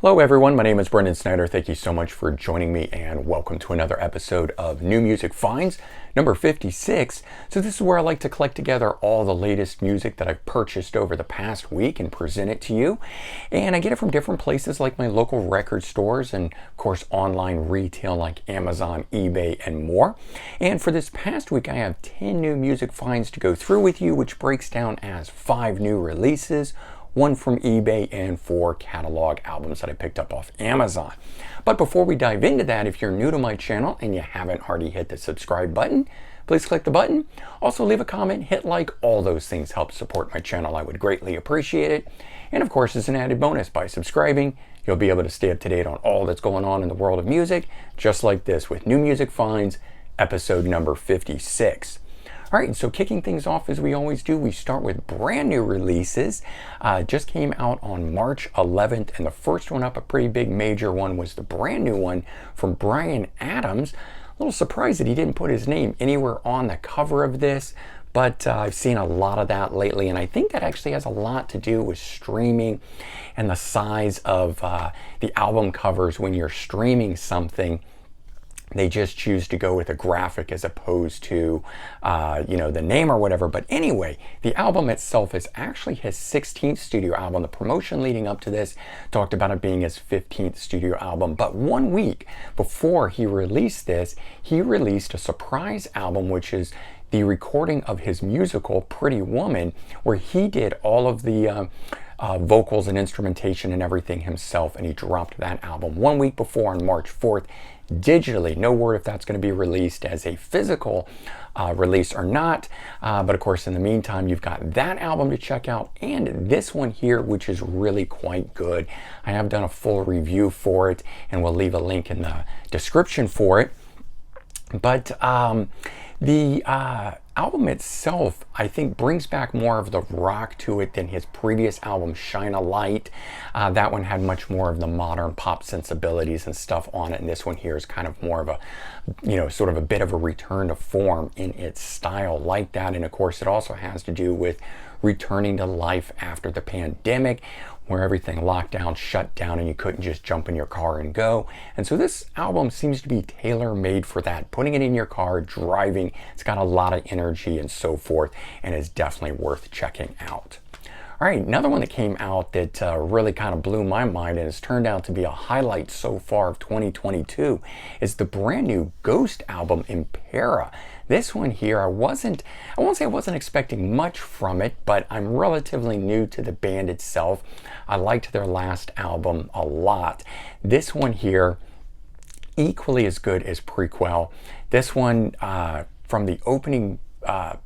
Hello everyone, my name is Brendan Snyder. Thank you so much for joining me and welcome to another episode of New Music Finds, number 56. So this is where I like to collect together all the latest music that I've purchased over the past week and present it to you. And I get it from different places like my local record stores and of course online retail like Amazon, eBay, and more. And for this past week I have 10 new music finds to go through with you, which breaks down as 5 new releases, 1 from eBay, and 4 catalog albums that I picked up off Amazon. But before we dive into that, if you're new to my channel and you haven't already hit the subscribe button, please click the button. Also leave a comment, hit like, all those things help support my channel. I would greatly appreciate it. And of course, as an added bonus, by subscribing, you'll be able to stay up to date on all that's going on in the world of music, just like this with New Music Finds, episode number 56. All right, so kicking things off as we always do, we start with brand new releases. Just came out on March 11th, and the first one up, a pretty big major one, was the brand new one from Bryan. A little surprised that he didn't put his name anywhere on the cover of this, but I've seen a lot of that lately, and I think that actually has a lot to do with streaming and the size of the album covers when you're streaming something. They just choose to go with a graphic as opposed to, the name or whatever. But anyway, the album itself is actually his 16th studio album. The promotion leading up to this talked about it being his 15th studio album. But 1 week before he released this, he released a surprise album, which is the recording of his musical Pretty Woman, where he did all of the vocals and instrumentation and everything himself, and he dropped that album 1 week before on March 4th digitally. No word if that's going to be released as a physical release or not, but of course in the meantime you've got that album to check out and this one here, which is really quite good. I have done a full review for it and we'll leave a link in the description for it. But the album itself, I think, brings back more of the rock to it than his previous album, Shine a Light. That one had much more of the modern pop sensibilities and stuff on it, and this one here is kind of more of a, sort of a bit of a return to form in its style like that. And of course, it also has to do with returning to life after the pandemic, where everything locked down, shut down, and you couldn't just jump in your car and go. And so this album seems to be tailor-made for that. Putting it in your car, driving, it's got a lot of energy and so forth, and is definitely worth checking out. All right, another one that came out that really kind of blew my mind and has turned out to be a highlight so far of 2022 is the brand new Ghost album, Impera. This one here, I won't say I wasn't expecting much from it, but I'm relatively new to the band itself. I liked their last album a lot. This one here, equally as good as Prequel. This one, from the opening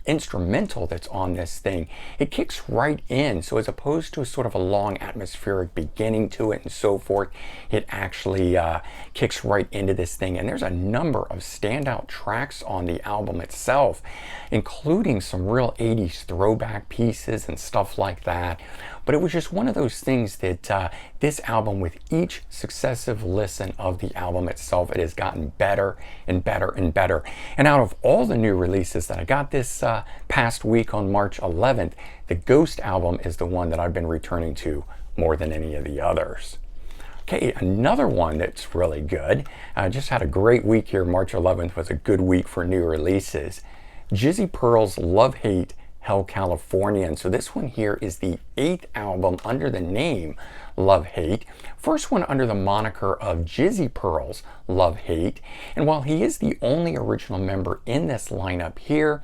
instrumental that's on this thing, it kicks right in. So as opposed to a sort of a long atmospheric beginning to it and so forth, it actually kicks right into this thing. And there's a number of standout tracks on the album itself, including some real 80s throwback pieces and stuff like that. But it was just one of those things that this album, with each successive listen of the album itself, it has gotten better and better and better. And out of all the new releases that I got this past week on March 11th, the Ghost album is the one that I've been returning to more than any of the others. Okay, another one that's really good. Just had a great week here. March 11th was a good week for new releases. Jizzy Pearl's Love Hate Hell California. And so this one here is the 8th album under the name Love Hate. First one under the moniker of Jizzy Pearl's Love Hate. And while he is the only original member in this lineup here,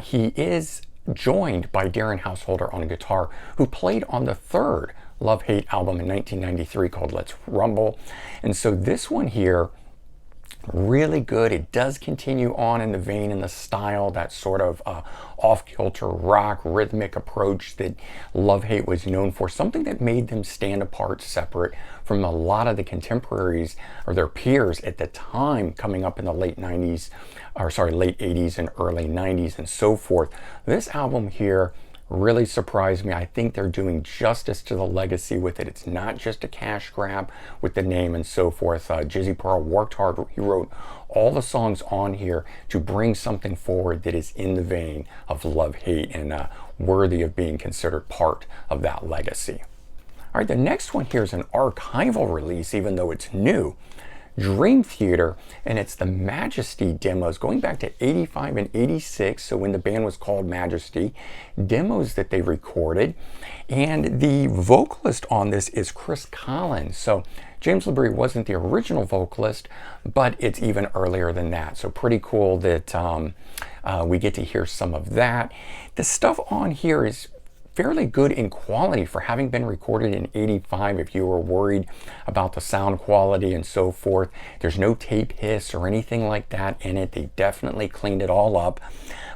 he is joined by Darren Householder on guitar, who played on the 3rd Love Hate album in 1993 called Let's Rumble. And so this one here, really good. It does continue on in the vein and the style, that sort of off-kilter rock rhythmic approach that Love Hate was known for, something that made them stand apart, separate from a lot of the contemporaries or their peers at the time, coming up in the late 80s and early 90s and so forth. This album here really surprised me. I think they're doing justice to the legacy with it. It's not just a cash grab with the name and so forth. Jizzy Pearl worked hard. He wrote all the songs on here to bring something forward that is in the vein of Love Hate and worthy of being considered part of that legacy. All right, the next one here is an archival release, even though it's new. Dream Theater, and it's the Majesty demos going back to 85 and 86, so when the band was called Majesty, demos that they recorded. And the vocalist on this is Chris Collins. So James LaBrie wasn't the original vocalist, but it's even earlier than that. So pretty cool that we get to hear some of that. The stuff on here is fairly good in quality for having been recorded in 85. If you were worried about the sound quality and so forth, there's no tape hiss or anything like that in it. They definitely cleaned it all up.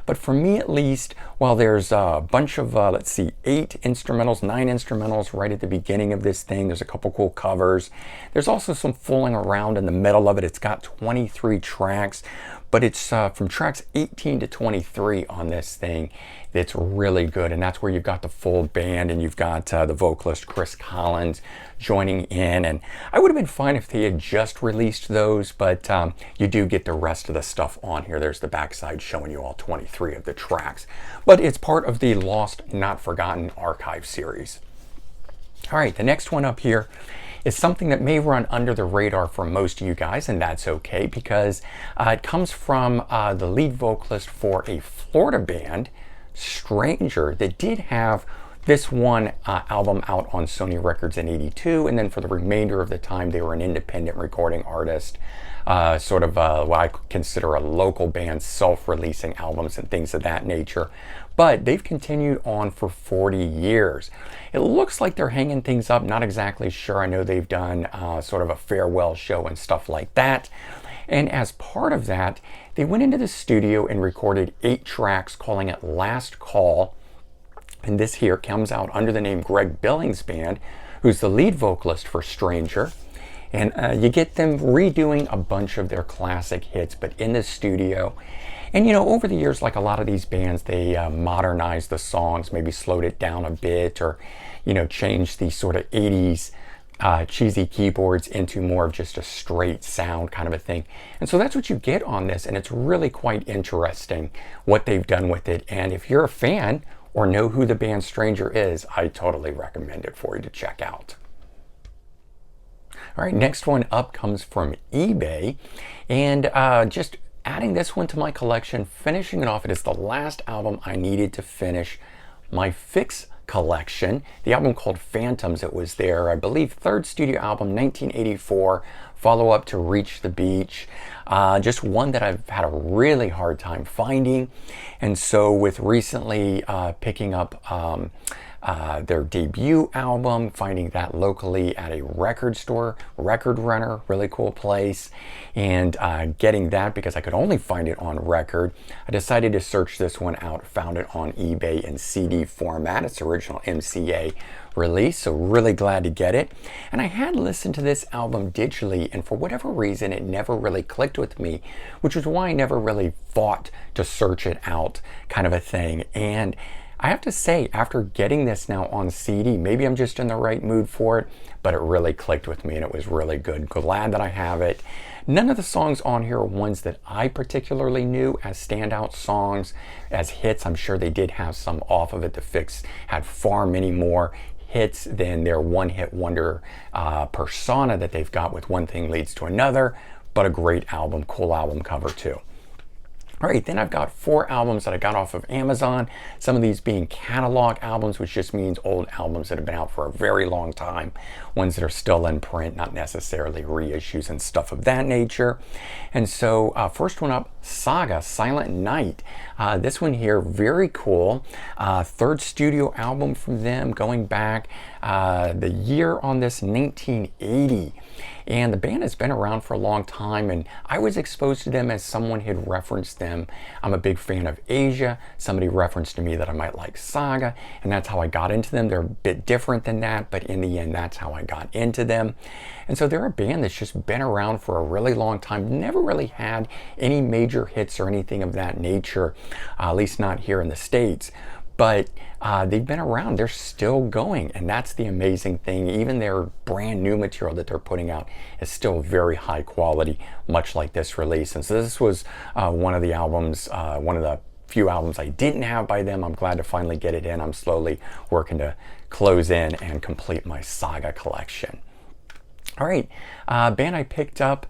But for me at least, while there's a bunch of, let's see, 9 instrumentals right at the beginning of this thing. There's a couple cool covers. There's also some fooling around in the middle of it. It's got 23 tracks, but it's from tracks 18 to 23 on this thing. It's really good, and that's where you've got the full band, and you've got the vocalist Chris Collins joining in. And I would have been fine if they had just released those, but you do get the rest of the stuff on here. There's the backside showing you all 23 of the tracks, but it's part of the Lost Not Forgotten archive series. All right, the next one up here is something that may run under the radar for most of you guys, and that's okay, because it comes from the lead vocalist for a Florida band, Stranger, that did have this one album out on Sony Records in 82, and then for the remainder of the time they were an independent recording artist, sort of what I consider a local band, self-releasing albums and things of that nature. But they've continued on for 40 years. It looks like they're hanging things up, not exactly sure. I know they've done sort of a farewell show and stuff like that. And as part of that, they went into the studio and recorded 8 tracks, calling it Last Call. And this here comes out under the name Greg Billings Band, who's the lead vocalist for Stranger. And you get them redoing a bunch of their classic hits, but in the studio. And you know, over the years, like a lot of these bands, they modernized the songs, maybe slowed it down a bit, or, you know, changed the sort of 80s cheesy keyboards into more of just a straight sound kind of a thing. And so that's what you get on this, and it's really quite interesting what they've done with it. And if you're a fan or know who the band Stranger is, I totally recommend it for you to check out. All right, next one up comes from eBay, and just adding this one to my collection, finishing it off. It is the last album I needed to finish my Fix collection, the album called Phantoms. It was their, I believe, 3rd studio album, 1984, follow-up to Reach the Beach. Just one that I've had a really hard time finding. And so with recently picking up their debut album, finding that locally at a record store, Record Runner, really cool place, and getting that because I could only find it on record, I decided to search this one out, found it on eBay in CD format. It's original MCA release, so really glad to get it. And I had listened to this album digitally, and for whatever reason it never really clicked with me, which is why I never really thought to search it out, kind of a thing. And I have to say, after getting this now on CD, maybe I'm just in the right mood for it, but it really clicked with me and it was really good. Glad that I have it. None of the songs on here are ones that I particularly knew as standout songs, as hits. I'm sure they did have some off of it. The Fix had far many more hits than their one-hit wonder persona that they've got with One Thing Leads to Another, but a great album, cool album cover too. All right, then I've got 4 albums that I got off of Amazon, some of these being catalog albums, which just means old albums that have been out for a very long time, ones that are still in print, not necessarily reissues and stuff of that nature. And so first one up, Saga, Silent Night. This one here, very cool. 3rd studio album from them, going back, the year on this, 1980. And the band has been around for a long time, and I was exposed to them as someone had referenced them. I'm a big fan of Asia. Somebody referenced to me that I might like Saga, and that's how I got into them. They're a bit different than that, but in the end, that's how I got into them. And so they're a band that's just been around for a really long time, never really had any major hits or anything of that nature, at least not here in the States. But they've been around, they're still going, and that's the amazing thing. Even their brand new material that they're putting out is still very high quality, much like this release. And so this was one of the albums, one of the few albums I didn't have by them. I'm glad to finally get it in. I'm slowly working to close in and complete my Saga collection. All right, band I picked up,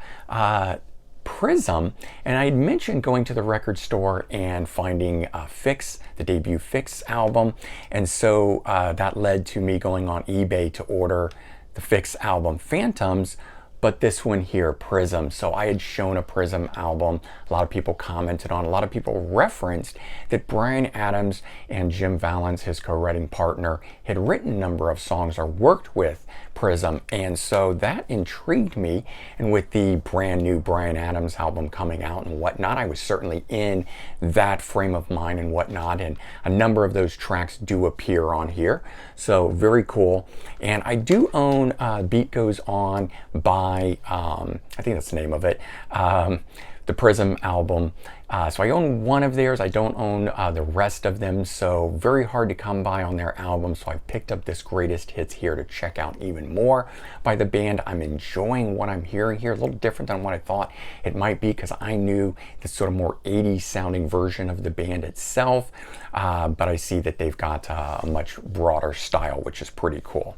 Prism, and I had mentioned going to the record store and finding Fix, the debut Fix album, and so that led to me going on eBay to order the Fix album Phantoms, but this one here, Prism. So I had shown a Prism album. A lot of people commented on, a lot of people referenced that Bryan Adams and Jim Vallance, his co-writing partner, had written a number of songs or worked with Prism. And so that intrigued me. And with the brand new Bryan Adams album coming out and whatnot, I was certainly in that frame of mind and whatnot. And a number of those tracks do appear on here. So very cool. And I do own Beat Goes On by I think that's the name of it, the Prism album. So I own one of theirs. I don't own the rest of them, so very hard to come by on their albums. So I picked up this greatest hits here to check out even more by the band. I'm enjoying what I'm hearing here, a little different than what I thought it might be, because I knew this sort of more 80s sounding version of the band itself, but I see that they've got a much broader style, which is pretty cool.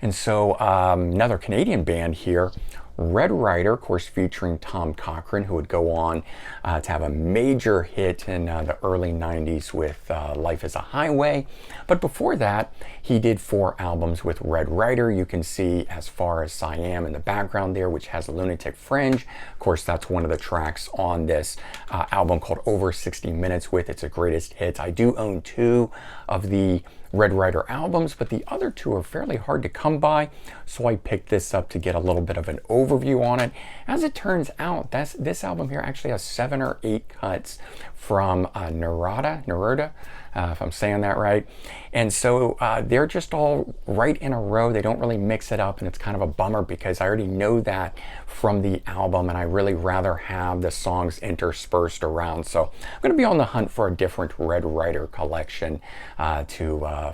And so another Canadian band here, Red Rider, of course, featuring Tom Cochrane, who would go on to have a major hit in the early 90s with Life is a Highway. But before that, he did 4 albums with Red Rider. You can see As Far as Siam in the background there, which has Lunatic Fringe. Of course, that's one of the tracks on this album called Over 60 Minutes with It's a Greatest Hits. I do own 2 of the Red Rider albums, but the other 2 are fairly hard to come by, so I picked this up to get a little bit of an overview on it. As it turns out, this album here actually has 7 or 8 cuts from Neruda, if I'm saying that right. And so they're just all right in a row. They don't really mix it up, and it's kind of a bummer because I already know that from the album, and I really rather have the songs interspersed around. So I'm going to be on the hunt for a different Red Rider collection to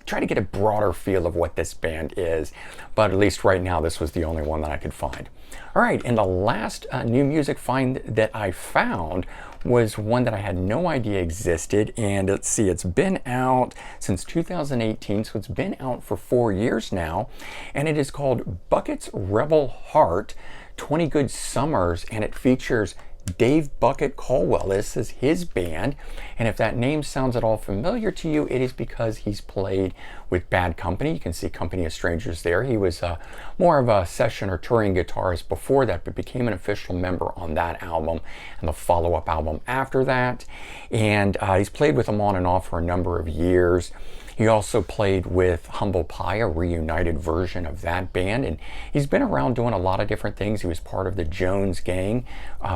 try to get a broader feel of what this band is. But at least right now, this was the only one that I could find. All right, and the last new music find that I found was one that I had no idea existed, and let's see, it's been out since 2018, so it's been out for 4 years now, and it is called Bucket's Rebel Heart, 20 Good Summers, and it features Dave Bucket Caldwell. This is his band, and if that name sounds at all familiar to you, it is because he's played with Bad Company. You can see Company of Strangers there. He was more of a session or touring guitarist before that, but became an official member on that album and the follow-up album after that, and he's played with them on and off for a number of years. He also played with Humble Pie, a reunited version of that band, and he's been around doing a lot of different things. He was part of the Jones Gang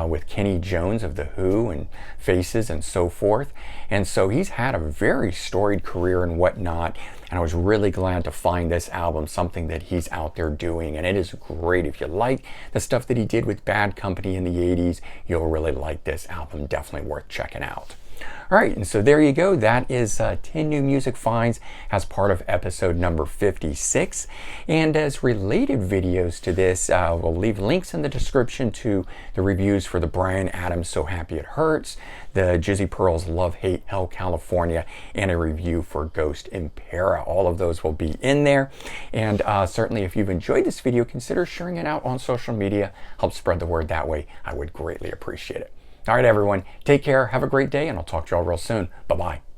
with Kenny Jones of The Who and Faces and so forth, and so he's had a very storied career and whatnot, and I was really glad to find this album, something that he's out there doing, and it is great. If you like the stuff that he did with Bad Company in the 80s, you'll really like this album. Definitely worth checking out. All right, and so there you go. That is 10 new music finds as part of episode number 56. And as related videos to this, we'll leave links in the description to the reviews for the Bryan Adams So Happy It Hurts, the Jizzy Pearl's Love, Hate, Hell, California, and a review for Ghost Impera. All of those will be in there. And certainly if you've enjoyed this video, consider sharing it out on social media. Help spread the word that way. I would greatly appreciate it. All right, everyone, take care, have a great day, and I'll talk to you all real soon. Bye-bye.